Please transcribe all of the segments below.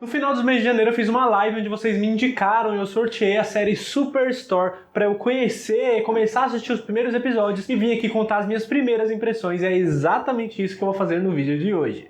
No final do mês de janeiro eu fiz uma live onde vocês me indicaram e eu sorteei a série Superstore para eu conhecer, começar a assistir os primeiros episódios e vim aqui contar as minhas primeiras impressões. E é exatamente isso que eu vou fazer no vídeo de hoje.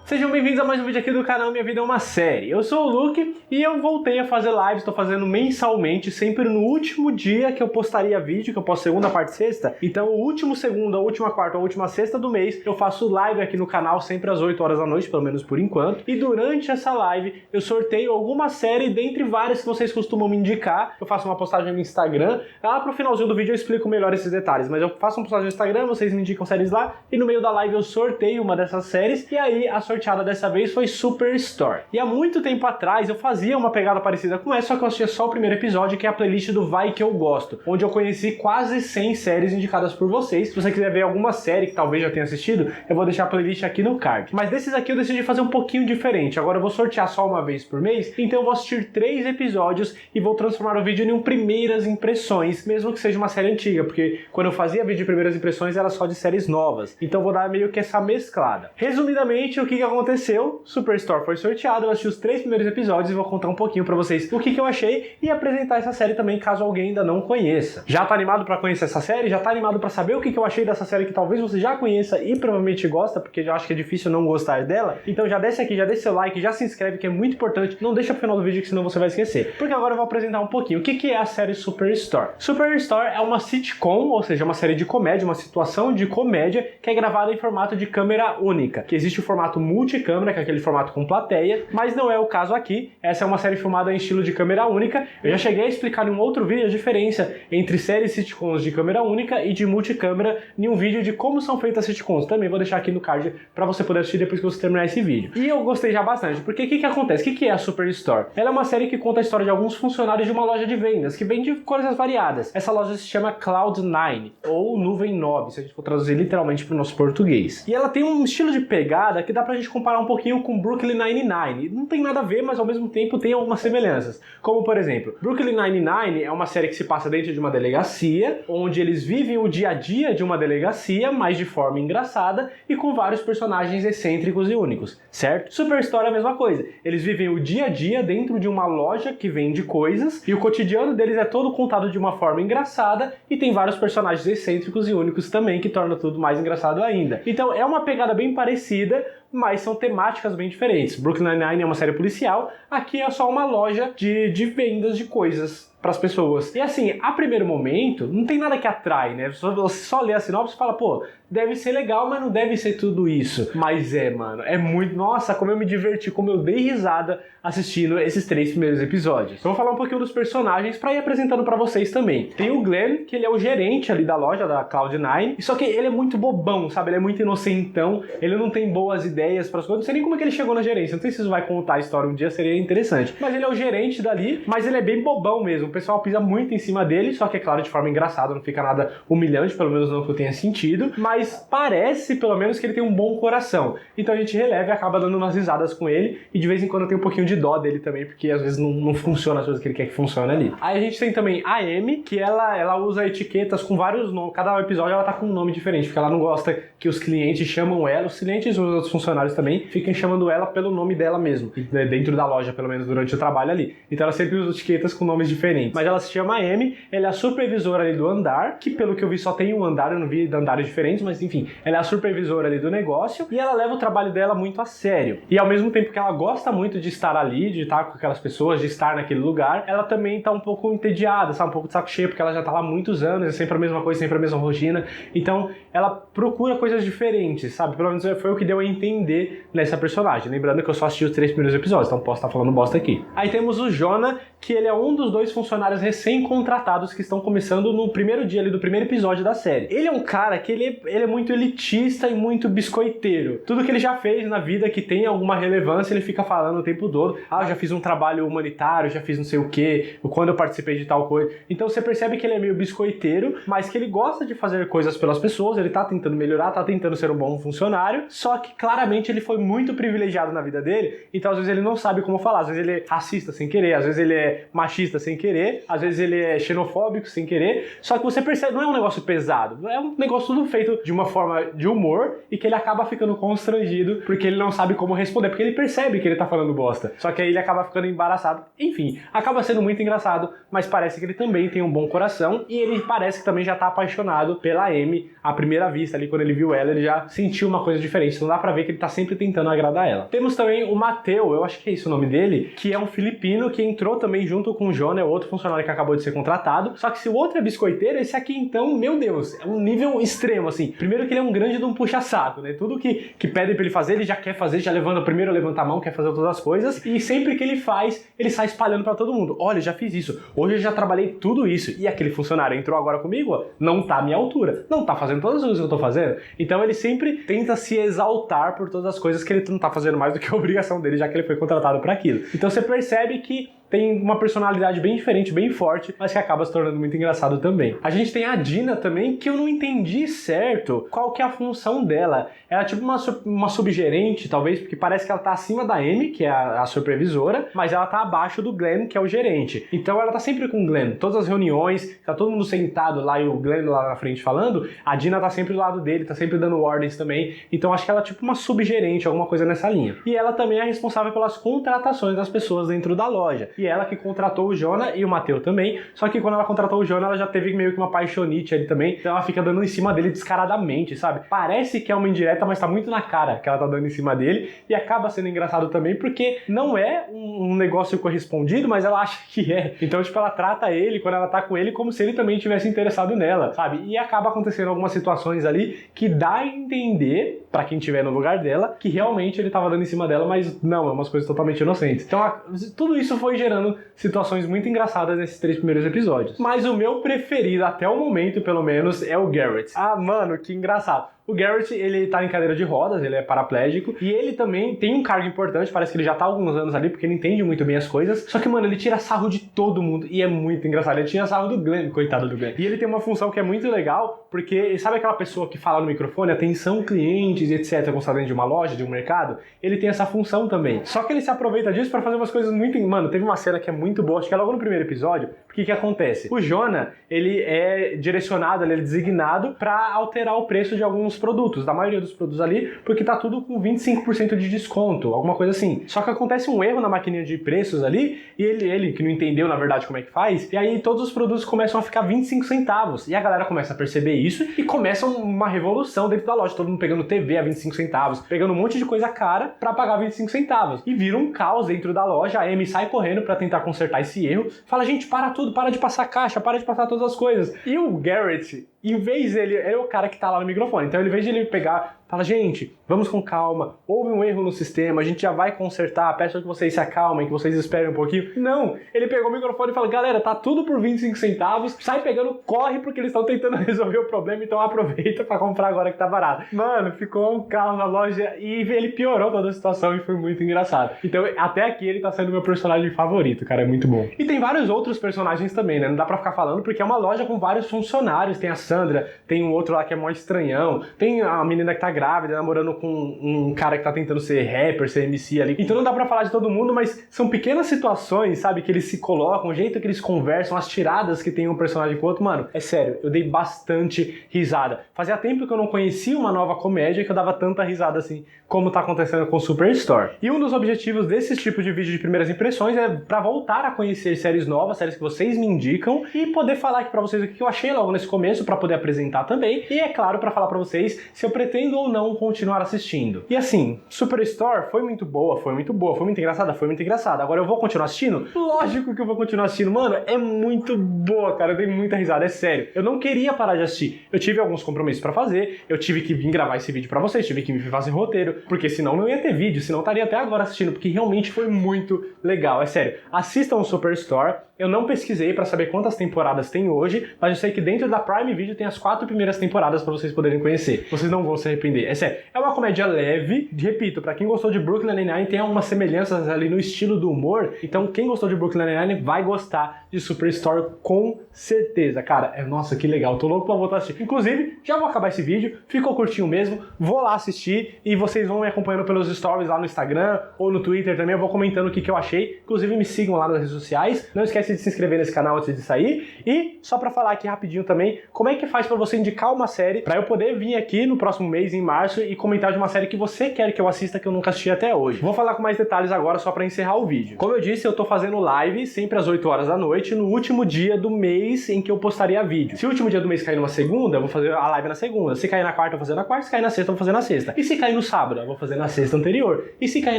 Sejam bem-vindos a mais um vídeo aqui do canal Minha Vida é uma Série. Eu sou o Luke e eu voltei a fazer lives, estou fazendo mensalmente, sempre no último dia que eu postaria vídeo, que eu posto segunda, quarta e sexta. Então o último segunda, a última quarta, a última sexta do mês, eu faço live aqui no canal sempre às 8 horas da noite, pelo menos por enquanto. E durante essa live eu sorteio alguma série dentre várias que vocês costumam me indicar. Eu faço uma postagem no Instagram, lá pro finalzinho do vídeo eu explico melhor esses detalhes, mas eu faço uma postagem no Instagram, vocês me indicam séries lá e no meio da live eu sorteio uma dessas séries e aí a sorteada dessa vez foi Superstore. E há muito tempo atrás eu fazia uma pegada parecida com essa, só que eu assistia só o primeiro episódio, que é a playlist do Vai Que Eu Gosto, onde eu conheci quase 100 séries indicadas por vocês. Se você quiser ver alguma série que talvez já tenha assistido, eu vou deixar a playlist aqui no card. Mas desses aqui eu decidi fazer um pouquinho diferente. Agora eu vou sortear só uma vez por mês, então eu vou assistir 3 episódios e vou transformar o vídeo em um primeiras impressões, mesmo que seja uma série antiga, porque quando eu fazia vídeo de primeiras impressões era só de séries novas. Então eu vou dar meio que essa mesclada. Resumidamente, o que aconteceu? Superstore foi sorteado, eu assisti os 3 primeiros episódios e vou contar um pouquinho pra vocês o que eu achei e apresentar essa série também, caso alguém ainda não conheça. Já tá animado pra conhecer essa série? Já tá animado pra saber o que eu achei dessa série que talvez você já conheça e provavelmente gosta, porque eu acho que é difícil não gostar dela? Então já desce aqui, já deixa seu like, já se inscreve, que é muito importante. Não deixa pro final do vídeo, que senão você vai esquecer. Porque agora eu vou apresentar um pouquinho o que é a série Superstore. Superstore é uma sitcom, ou seja, uma série de comédia, uma situação de comédia que é gravada em formato de câmera única, que existe o formato multicâmera, que é aquele formato com plateia, mas não é o caso aqui. Essa é uma série filmada em estilo de câmera única. Eu já cheguei a explicar em um outro vídeo a diferença entre séries sitcoms de câmera única e de multicâmera em um vídeo de como são feitas sitcoms. Também vou deixar aqui no card para você poder assistir depois que você terminar esse vídeo. E eu gostei já bastante, porque o que acontece? O que é a Superstore? Ela é uma série que conta a história de alguns funcionários de uma loja de vendas, que vende coisas variadas. Essa loja se chama Cloud9, ou Nuvem 9, se a gente for traduzir literalmente para o nosso português. E ela tem um estilo de pegada que dá pra gente comparar um pouquinho com Brooklyn Nine-Nine. Não tem nada a ver, mas ao mesmo tempo tem algumas semelhanças. Como, por exemplo, Brooklyn Nine-Nine é uma série que se passa dentro de uma delegacia, onde eles vivem o dia a dia de uma delegacia, mas de forma engraçada e com vários personagens excêntricos e únicos, certo? Superstore é a mesma coisa. Eles vivem o dia a dia dentro de uma loja que vende coisas e o cotidiano deles é todo contado de uma forma engraçada e tem vários personagens excêntricos e únicos também, que torna tudo mais engraçado ainda. Então é uma pegada bem parecida, mas são temáticas bem diferentes. Brooklyn Nine-Nine é uma série policial, aqui é só uma loja de vendas de coisas para as pessoas. E assim, a primeiro momento, não tem nada que atrai, né? Você só lê a sinopse e fala, pô, deve ser legal, mas não deve ser tudo isso. Mas mano, é muito... Nossa, como eu me diverti, como eu dei risada assistindo esses 3 primeiros episódios. Então, eu vou falar um pouquinho dos personagens para ir apresentando para vocês também. Tem o Glenn, que ele é o gerente ali da loja, da Cloud9, só que ele é muito bobão, sabe? Ele é muito inocentão, ele não tem boas ideias para as coisas. Não sei nem como é que ele chegou na gerência, não sei se isso vai contar a história um dia, seria interessante. Mas ele é o gerente dali, mas ele é bem bobão mesmo. O pessoal pisa muito em cima dele, só que é claro, de forma engraçada, não fica nada humilhante, pelo menos não que eu tenha sentido, mas parece, pelo menos, que ele tem um bom coração. Então a gente releva e acaba dando umas risadas com ele, e de vez em quando eu tenho um pouquinho de dó dele também, porque às vezes não funciona as coisas que ele quer que funcione ali. Aí a gente tem também a Amy, que ela usa etiquetas com vários nomes, cada episódio ela tá com um nome diferente, porque ela não gosta que os clientes chamam ela, os clientes e os outros funcionários também, fiquem chamando ela pelo nome dela mesmo, dentro da loja, pelo menos durante o trabalho ali. Então ela sempre usa etiquetas com nomes diferentes. Mas ela se chama Amy, ela é a supervisora ali do andar, que pelo que eu vi só tem um andar, eu não vi andares diferentes, mas enfim, ela é a supervisora ali do negócio e ela leva o trabalho dela muito a sério. E ao mesmo tempo que ela gosta muito de estar ali, de estar com aquelas pessoas, de estar naquele lugar, ela também tá um pouco entediada, sabe? Um pouco de saco cheio, porque ela já tá lá há muitos anos, é sempre a mesma coisa, sempre a mesma rotina. Então ela procura coisas diferentes, sabe? Pelo menos foi o que deu a entender nessa personagem. Lembrando que eu só assisti os 3 primeiros episódios, então posso estar falando bosta aqui. Aí temos o Jonah, que ele é um dos 2 funcionários recém-contratados que estão começando no primeiro dia ali do primeiro episódio da série. Ele é um cara que ele é muito elitista e muito biscoiteiro. Tudo que ele já fez na vida que tem alguma relevância, ele fica falando o tempo todo. Ah, eu já fiz um trabalho humanitário, já fiz não sei o que, quando eu participei de tal coisa. Então você percebe que ele é meio biscoiteiro, mas que ele gosta de fazer coisas pelas pessoas, ele tá tentando melhorar, tá tentando ser um bom funcionário, só que claramente ele foi muito privilegiado na vida dele, então às vezes ele não sabe como falar, às vezes ele é racista sem querer, às vezes ele é machista sem querer, querer, às vezes ele é xenofóbico sem querer, só que você percebe, não é um negócio pesado, é um negócio tudo feito de uma forma de humor e que ele acaba ficando constrangido porque ele não sabe como responder, porque ele percebe que ele tá falando bosta, só que aí ele acaba ficando embaraçado. Enfim, acaba sendo muito engraçado, mas parece que ele também tem um bom coração e ele parece que também já tá apaixonado pela Amy à primeira vista ali, quando ele viu ela, ele já sentiu uma coisa diferente, então dá pra ver que ele tá sempre tentando agradar ela. Temos também o Mateu, eu acho que é esse o nome dele, que é um filipino que entrou também junto com o Jonah, é outro funcionário que acabou de ser contratado, só que se o outro é biscoiteiro, esse aqui então, meu Deus, é um nível extremo, assim. Primeiro que ele é um grande de um puxa-saco, né? Tudo que pedem pra ele fazer, ele já quer fazer, já levanta primeiro, levanta a mão, quer fazer todas as coisas, e sempre que ele faz, ele sai espalhando pra todo mundo. Olha, já fiz isso, hoje eu já trabalhei tudo isso, e aquele funcionário entrou agora comigo, ó, não tá à minha altura, não tá fazendo todas as coisas que eu tô fazendo. Então ele sempre tenta se exaltar por todas as coisas que ele não tá fazendo mais do que a obrigação dele, já que ele foi contratado para aquilo. Então você percebe que tem uma personalidade bem diferente, bem forte, mas que acaba se tornando muito engraçado também. A gente tem a Dina também, que eu não entendi certo qual que é a função dela. Ela é tipo uma subgerente, talvez, porque parece que ela tá acima da Amy, que é a supervisora, mas ela tá abaixo do Glenn, que é o gerente. Então ela tá sempre com o Glenn. Todas as reuniões, tá todo mundo sentado lá e o Glenn lá na frente falando, a Dina tá sempre do lado dele, tá sempre dando ordens também. Então acho que ela é tipo uma subgerente, alguma coisa nessa linha. E ela também é responsável pelas contratações das pessoas dentro da loja. E ela que contratou o Jonah e o Mateu também, só que quando ela contratou o Jonah, ela já teve meio que uma paixonite ali também, então ela fica dando em cima dele descaradamente, sabe? Parece que é uma indireta, mas tá muito na cara que ela tá dando em cima dele, e acaba sendo engraçado também, porque não é um negócio correspondido, mas ela acha que é. Então, tipo, ela trata ele, quando ela tá com ele, como se ele também tivesse interessado nela, sabe? E acaba acontecendo algumas situações ali que dá a entender, pra quem estiver no lugar dela, que realmente ele tava dando em cima dela, mas não, é umas coisas totalmente inocentes. Então, tudo isso foi gerando situações muito engraçadas nesses 3 primeiros episódios. Mas o meu preferido, até o momento, pelo menos, é o Garrett. Ah, mano, que engraçado. O Garrett, ele tá em cadeira de rodas, ele é paraplégico, e ele também tem um cargo importante, parece que ele já tá há alguns anos ali, porque ele entende muito bem as coisas, só que, mano, ele tira sarro de todo mundo, e é muito engraçado. Ele tira sarro do Glenn, coitado do Glenn. E ele tem uma função que é muito legal, porque sabe aquela pessoa que fala no microfone, atenção clientes, etc, quando está dentro de uma loja, de um mercado? Ele tem essa função também. Só que ele se aproveita disso pra fazer umas coisas muito... Mano, teve uma cena que é muito boa, acho que é logo no primeiro episódio, porque que acontece? O Jonah, ele é direcionado, ele é designado pra alterar o preço de alguns produtos, da maioria dos produtos ali, porque tá tudo com 25% de desconto, alguma coisa assim. Só que acontece um erro na maquininha de preços ali, e ele que não entendeu na verdade como é que faz, e aí todos os produtos começam a ficar 25 centavos, e a galera começa a perceber isso, e começa uma revolução dentro da loja, todo mundo pegando TV a 25 centavos, pegando um monte de coisa cara pra pagar 25 centavos, e vira um caos dentro da loja. A Amy sai correndo pra tentar consertar esse erro, fala, gente, para tudo, para de passar caixa, para de passar todas as coisas. E o Garrett, em vez dele, é o cara que tá lá no microfone, então em vez de ele pegar, fala, gente, vamos com calma, houve um erro no sistema, a gente já vai consertar, peço que vocês se acalmem, que vocês esperem um pouquinho. Não, ele pegou o microfone e falou, galera, tá tudo por 25 centavos, sai pegando, corre, porque eles estão tentando resolver o problema, então aproveita pra comprar agora que tá barato. Mano, ficou um caos na loja e ele piorou toda a situação e foi muito engraçado. Então, até aqui ele tá sendo meu personagem favorito, cara, é muito bom. E tem vários outros personagens também, né, não dá pra ficar falando, porque é uma loja com vários funcionários, tem a Sandra, tem um outro lá que é mó estranhão, tem a menina que tá grávida, namorando com um cara que tá tentando ser rapper, ser MC ali. Então não dá pra falar de todo mundo, mas são pequenas situações, sabe, que eles se colocam, o jeito que eles conversam, as tiradas que tem um personagem com o outro. Mano, é sério, eu dei bastante risada. Fazia tempo que eu não conhecia uma nova comédia que eu dava tanta risada assim, como tá acontecendo com Superstore. E um dos objetivos desses tipos de vídeo de primeiras impressões é pra voltar a conhecer séries novas, séries que vocês me indicam, e poder falar aqui pra vocês o que eu achei logo nesse começo, pra poder apresentar também, e é claro, pra falar pra vocês se eu pretendo ou não continuar assistindo. E assim, Superstore foi muito boa, foi muito engraçada, foi muito engraçada. Agora eu vou continuar assistindo? Lógico que eu vou continuar assistindo, mano, é muito boa, cara, eu dei muita risada, é sério. Eu não queria parar de assistir, eu tive alguns compromissos pra fazer, eu tive que vir gravar esse vídeo pra vocês, tive que me fazer roteiro, porque senão não ia ter vídeo, senão eu estaria até agora assistindo, porque realmente foi muito legal, é sério. Assistam o Superstore. Eu não pesquisei pra saber quantas temporadas tem hoje, mas eu sei que dentro da Prime Video tem as 4 primeiras temporadas pra vocês poderem conhecer. Vocês não vão se arrepender. É sério, é uma comédia leve, repito, pra quem gostou de Brooklyn Nine-Nine tem algumas semelhanças ali no estilo do humor, então quem gostou de Brooklyn Nine-Nine vai gostar de Superstore com certeza. Cara, nossa, que legal, tô louco pra voltar a assistir. Inclusive, já vou acabar esse vídeo, ficou curtinho mesmo, vou lá assistir e vocês vão me acompanhando pelos stories lá no Instagram ou no Twitter também, eu vou comentando o que eu achei. Inclusive me sigam lá nas redes sociais, não esquece esquece de se inscrever nesse canal antes de sair. E só pra falar aqui rapidinho também, como é que faz pra você indicar uma série pra eu poder vir aqui no próximo mês, em março, e comentar de uma série que você quer que eu assista que eu nunca assisti até hoje. Vou falar com mais detalhes agora só pra encerrar o vídeo. Como eu disse, eu tô fazendo live sempre às 8 horas da noite, no último dia do mês em que eu postaria vídeo. Se o último dia do mês cair numa segunda, eu vou fazer a live na segunda. Se cair na quarta, eu vou fazer na quarta. Se cair na sexta, eu vou fazer na sexta. E se cair no sábado, eu vou fazer na sexta anterior. E se cair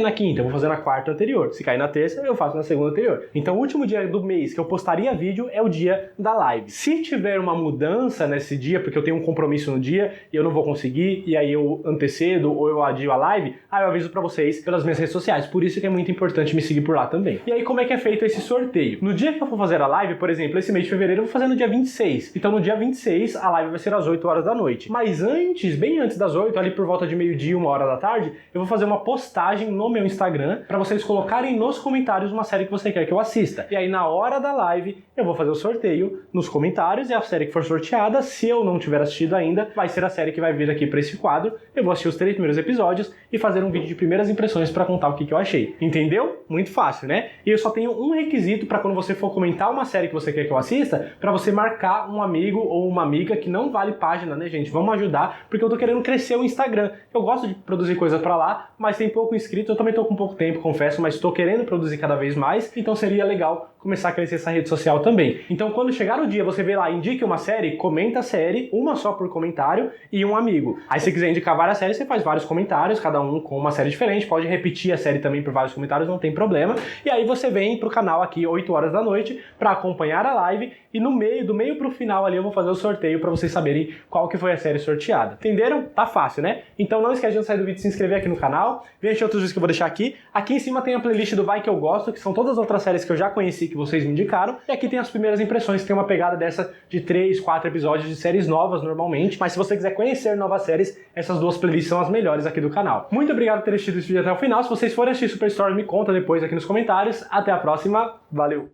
na quinta, eu vou fazer na quarta anterior. Se cair na terça, eu faço na segunda anterior. Então o último dia do mês que eu postaria vídeo é o dia da live. Se tiver uma mudança nesse dia, porque eu tenho um compromisso no dia e eu não vou conseguir, e aí eu antecedo ou eu adio a live, aí eu aviso pra vocês pelas minhas redes sociais. Por isso que é muito importante me seguir por lá também. E aí como é que é feito esse sorteio? No dia que eu for fazer a live, por exemplo, esse mês de fevereiro eu vou fazer no dia 26. Então no dia 26 a live vai ser às 8 horas da noite. Mas antes, bem antes das 8, ali por volta de meio-dia, 1 hora da tarde, eu vou fazer uma postagem no meu Instagram pra vocês colocarem nos comentários uma série que você quer que eu assista. E aí na hora da live eu vou fazer o sorteio nos comentários e a série que for sorteada, se eu não tiver assistido ainda, vai ser a série que vai vir aqui pra esse quadro. Eu vou assistir os 3 primeiros episódios e fazer um vídeo de primeiras impressões pra contar o que eu achei. Entendeu? Muito fácil, né? E eu só tenho um requisito pra quando você for comentar uma série que você quer que eu assista, pra você marcar um amigo ou uma amiga, que não vale página, né, gente? Vamos ajudar, porque eu tô querendo crescer o Instagram. Eu gosto de produzir coisa pra lá, mas tem pouco inscrito, eu também tô com pouco tempo, confesso, mas tô querendo produzir cada vez mais, então seria legal começar a crescer essa rede social também. Então quando chegar o dia, você vê lá, indique uma série, comenta a série, uma só por comentário e um amigo. Aí se quiser indicar várias séries, você faz vários comentários, cada um com uma série diferente, pode repetir a série também por vários comentários, não tem problema. E aí você vem pro canal aqui 8 horas da noite pra acompanhar a live e no meio, do meio pro final ali eu vou fazer o sorteio pra vocês saberem qual que foi a série sorteada. Entenderam? Tá fácil, né? Então não esquece de sair do vídeo e se inscrever aqui no canal. Veja outros vídeos que eu vou deixar aqui. Aqui em cima tem a playlist do Vai Que Eu Gosto, que são todas as outras séries que eu já conheci, que vocês me indicaram. E aqui tem as primeiras impressões, que tem uma pegada dessa de 3, 4 episódios de séries novas normalmente. Mas se você quiser conhecer novas séries, essas duas playlists são as melhores aqui do canal. Muito obrigado por ter assistido esse vídeo até o final. Se vocês forem assistir Superstore, me conta depois aqui nos comentários. Até a próxima. Valeu!